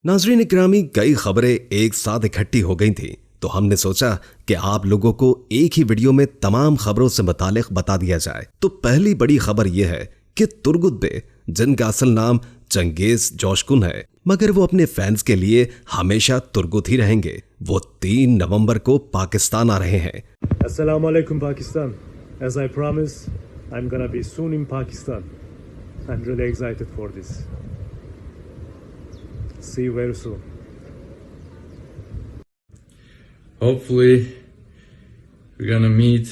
नाज़रीन इकरामी, कई खबरें एक साथ इकट्ठी हो गई थी तो हमने सोचा कि आप लोगों को एक ही वीडियो में तमाम खबरों से मुतालिक बता दिया जाए। तो पहली बड़ी खबर यह है कि तुर्गुत बे, जिनका असल नाम चंगेज जोशकुन है, मगर वो अपने फैंस के लिए हमेशा तुर्गुत ही रहेंगे। वो 3 नवंबर को पाकिस्तान आ रहे हैं। Assalamu alaikum Pakistan. As I promised, I'm gonna be soon in Pakistan. I'm really excited for this. See you very soon. Hopefully, we're gonna meet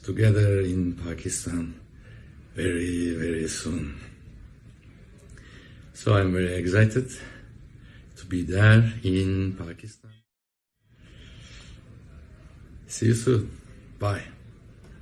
together in Pakistan very, very soon. So I'm very excited to be there in Pakistan. See you soon. Bye.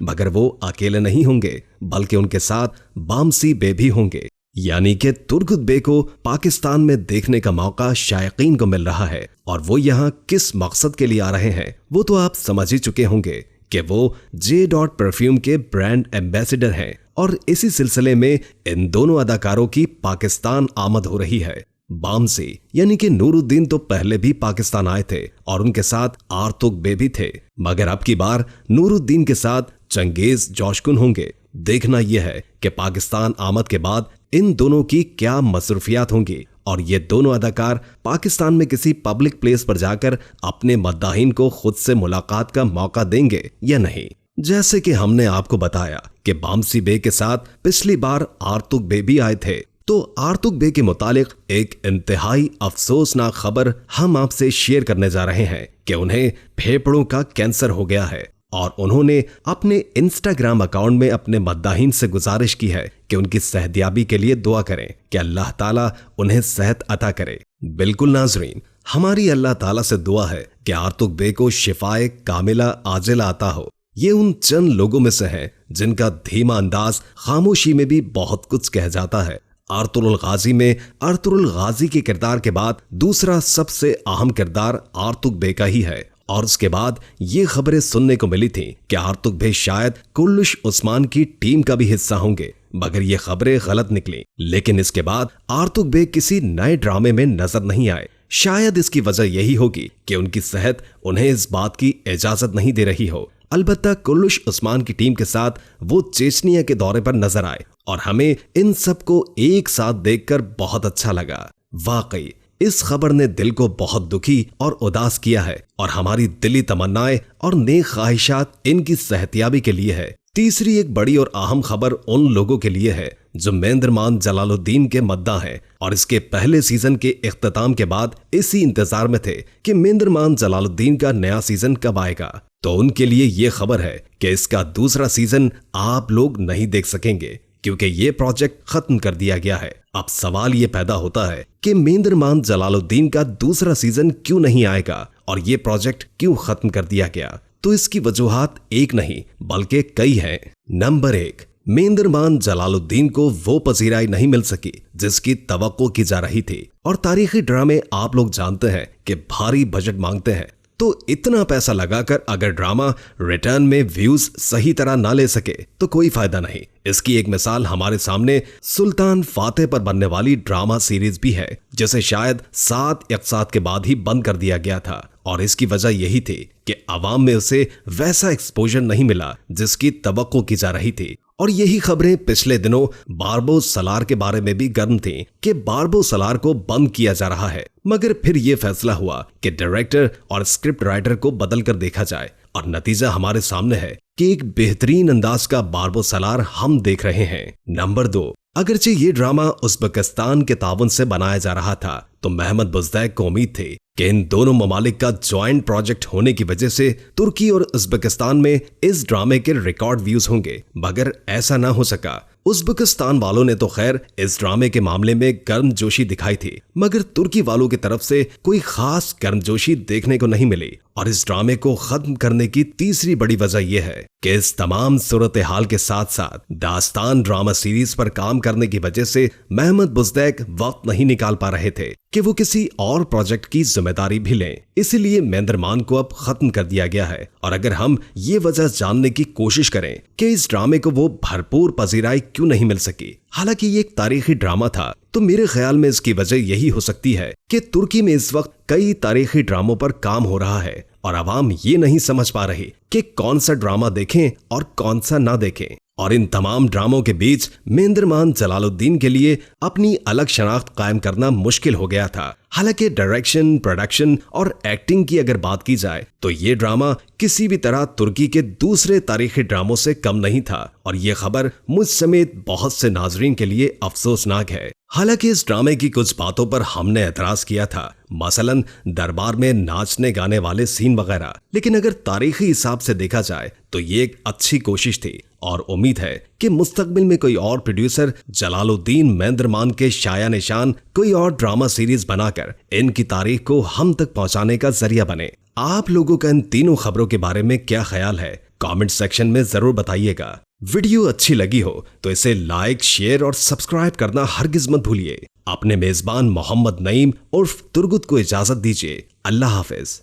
मगर वो अकेले नहीं होंगे, बल्कि उनके साथ Bamsi बे भी होंगे। यानी कि तुर्गुत बे को पाकिस्तान में देखने का मौका शायकीन को मिल रहा है। और वो यहाँ किस मकसद के लिए आ रहे हैं वो तो आप समझ ही चुके होंगे कि वो जे डॉट परफ्यूम के ब्रांड एम्बेसडर हैं। और इसी सिलसिले में इन दोनों अदाकारों की पाकिस्तान आमद हो रही है। बामसी यानी कि नूरुद्दीन तो पहले भी पाकिस्तान आए थे और उनके साथ आर्तुक बे भी थे, मगर अब की बार नूरुद्दीन के साथ चंगेज जोशकुन होंगे। देखना यह है कि पाकिस्तान आमद के बाद इन दोनों की क्या मसरूफियात होंगी और ये दोनों अदाकार पाकिस्तान में किसी पब्लिक प्लेस पर जाकर अपने मद्दाहीन को खुद से मुलाकात का मौका देंगे या नहीं। जैसे कि हमने आपको बताया कि बामसी बे के साथ पिछली बार आर्तुक बे भी आए थे, तो आर्तुक बे के मुतालिक एक इंतहाई अफसोसनाक खबर हम आपसे शेयर करने जा रहे हैं कि उन्हें फेफड़ों का कैंसर हो गया है। और उन्होंने अपने इंस्टाग्राम अकाउंट में अपने मद्दाहीन से गुजारिश की है कि उनकी सेहतयाबी के लिए दुआ करें कि अल्लाह ताला उन्हें सेहत अता करे। बिल्कुल नाजरीन, हमारी अल्लाह ताला से दुआ है कि आर्तुक बे को शिफाए कामिला आजिला अता हो। ये उन चंद लोगों में से हैं जिनका धीमा अंदाज खामोशी में भी बहुत कुछ कह जाता है। अर्तुगरुल गाजी में अर्तुगरुल गाजी के किरदार के बाद दूसरा सबसे अहम किरदार आर्तुक बे का ही है। और उसके बाद ये खबरें सुनने को मिली थी कि आर्तुक बे शायद कुल्लुश उस्मान की टीम का भी हिस्सा होंगे, मगर ये खबरें गलत निकली। लेकिन इसके बाद आर्तुक बे किसी नए ड्रामे में नजर नहीं आए। शायद इसकी वजह यही होगी कि उनकी सेहत उन्हें इस बात की इजाजत नहीं दे रही हो। अलबत्ता कुल्लुश उस्मान की टीम के साथ वो चेचनिया के दौरे पर नजर आए और हमें इन सबको एक साथ देखकर बहुत अच्छा लगा। वाकई इस खबर ने दिल को बहुत दुखी और उदास किया है और हमारी दिली तमन्नाएं और नेक ख्वाहिशात इनकी सेहतयाबी के लिए है। तीसरी एक बड़ी और अहम खबर उन लोगों के लिए है जो मेंदरमान जलालुद्दीन के मद्दा हैं और इसके पहले सीजन के इख्तिताम के बाद इसी इंतजार में थे कि मेंदरमान जलालुद्दीन का नया सीजन कब आएगा। तो उनके लिए ये खबर है कि इसका दूसरा सीजन आप लोग नहीं देख सकेंगे क्योंकि ये प्रोजेक्ट खत्म कर दिया गया है। अब सवाल ये पैदा होता है कि मेंदरमान जलालुद्दीन का दूसरा सीजन क्यों नहीं आएगा और ये प्रोजेक्ट क्यों खत्म कर दिया गया। तो इसकी वजूहात एक नहीं बल्कि कई हैं। नंबर 1, मेंदरमान जलालुद्दीन को वो पजीराई नहीं मिल सकी जिसकी तवक्को की जा रही थी। और तारीखी ड्रामे आप लोग जानते हैं कि भारी बजट मांगते हैं, तो इतना पैसा लगाकर अगर ड्रामा रिटर्न में व्यूज सही तरह ना ले सके तो कोई फायदा नहीं। इसकी एक मिसाल हमारे सामने सुल्तान फातेह पर बनने वाली ड्रामा सीरीज भी है, जिसे शायद 7 इक़्सात के बाद ही बंद कर दिया गया था। और इसकी वजह यही थी कि आवाम में उसे वैसा एक्सपोजर नहीं मिला जिसकी तवक्को की जा रही थी। और यही खबरें पिछले दिनों बारबो सलार के बारे में भी गर्म थी कि बारबो सलार को बंद किया जा रहा है, मगर फिर यह फैसला हुआ कि डायरेक्टर और स्क्रिप्ट राइटर को बदल कर देखा जाए और नतीजा हमारे सामने है कि एक बेहतरीन अंदाज का बारबो सलार हम देख रहे हैं। नंबर 2, अगरचे ये ड्रामा उज़्बेकिस्तान के ताउन से बनाया जा रहा था तो महमद बुज़दैक को उम्मीद थी कि इन दोनों ममालिक का ज्वाइंट प्रोजेक्ट होने की वजह से तुर्की और उज़्बेकिस्तान में इस ड्रामे के रिकॉर्ड व्यूज होंगे, मगर ऐसा ना हो सका। उज़्बेकिस्तान वालों ने तो खैर इस ड्रामे के मामले में गर्मजोशी दिखाई थी, मगर तुर्की वालों की तरफ से कोई खास गर्मजोशी देखने को नहीं मिली। और इस ड्रामे को खत्म करने की तीसरी बड़ी वजह यह है कि इस तमाम सूरत हाल के साथ साथ दास्तान ड्रामा सीरीज पर काम करने की वजह से महमद बुज़दैक वक्त नहीं निकाल पा रहे थे कि वो किसी और प्रोजेक्ट की जिम्मेदारी भी लें। इसीलिए मेंदरमान को अब खत्म कर दिया गया है। और अगर हम ये वजह जानने की कोशिश करें कि इस ड्रामे को वो भरपूर पजीराई क्यों नहीं मिल सकी, हालांकि ये एक तारीखी ड्रामा था, तो मेरे ख्याल में इसकी वजह यही हो सकती है कि तुर्की में इस वक्त कई तारीखी ड्रामों पर काम हो रहा है और आवाम ये नहीं समझ पा रही कि कौन सा ड्रामा देखें और कौन सा ना देखें। और इन तमाम ड्रामों के बीच मेंदरमान जलालुद्दीन के लिए अपनी अलग शनाख्त कायम करना मुश्किल हो गया था। हालांकि डायरेक्शन, प्रोडक्शन और एक्टिंग की अगर बात की जाए तो ये ड्रामा किसी भी तरह तुर्की के दूसरे तारीखी ड्रामों से कम नहीं था और ये खबर मुझ समेत बहुत से नाजरीन के लिए अफसोसनाक है। हालांकि इस ड्रामे की कुछ बातों पर हमने एतराज किया था, मसलन दरबार में नाचने गाने वाले सीन वगैरह, लेकिन अगर तारीखी हिसाब से देखा जाए तो ये एक अच्छी कोशिश थी और उम्मीद है कि मुस्तकबिल में कोई और प्रोड्यूसर जलालुद्दीन मेंदरमान के शाया निशान कोई और ड्रामा सीरीज बनाकर इनकी तारीख को हम तक पहुंचाने का जरिया बने। आप लोगों का इन तीनों खबरों के बारे में क्या ख्याल है, कमेंट सेक्शन में जरूर बताइएगा। वीडियो अच्छी लगी हो तो इसे लाइक, शेयर और सब्सक्राइब करना हरगिज मत भूलिए। अपने मेजबान मोहम्मद नईम उर्फ तुर्गुत को इजाजत दीजिए। अल्लाह हाफिज।